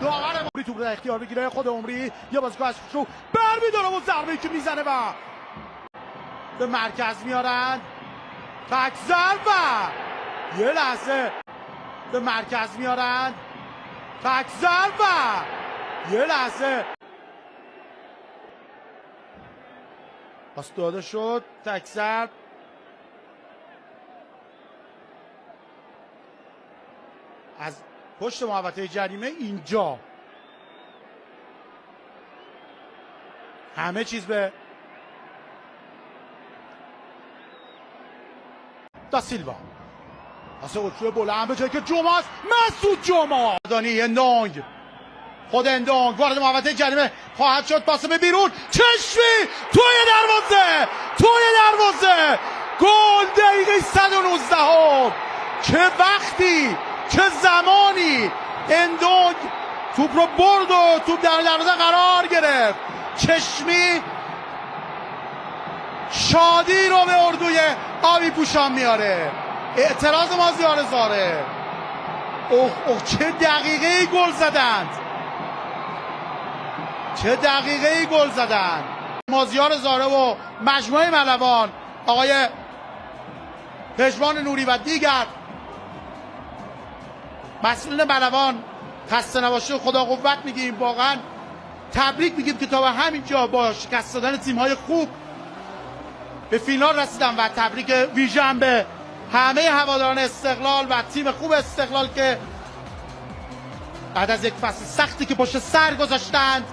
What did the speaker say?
داور عمری توپ رو در اختیار بگیره. خود عمری یه بازیکن از شو برمی‌داره و ضربه‌ای که میزنه و به مرکز میارن. تک ضربه یه لحظه به مرکز میارن. تک ضربه یه لحظه پاس داده شد. تک ضرب از پشت محوطه جریمه. اینجا همه چیز به دا سیلوا. پاس اوچو بلند به جایی که جمعه مسعود جمعه دانی اندونگ. خود اندونگ وارد محوطه جریمه خواهد شد. پاس به بیرون. چشمی توی دروازه گل دقیقه 119. چه وقتی چه زمانی اندونگ توپ رو برد و توپ در دروازه قرار گرفت. چشمی شادی رو به اردوی آبی پوشان میاره. اعتراض مازیار زاره. اوه چه دقیقه گل زدند. چه دقیقه گل زدند مازیار زاره و مجموعه ملوان. آقای پژمان نوری و دیگر مسئولین ملوان خسته نباشید و خدا قوت میگیم. واقعا تبریک میگیم که تا به همینجا با شکست دادن تیم‌های خوب به فینال رسیدن و تبریک ویژه به همه هواداران استقلال و تیم خوب استقلال که بعد از یک فصل سختی که پشت سر گذاشتند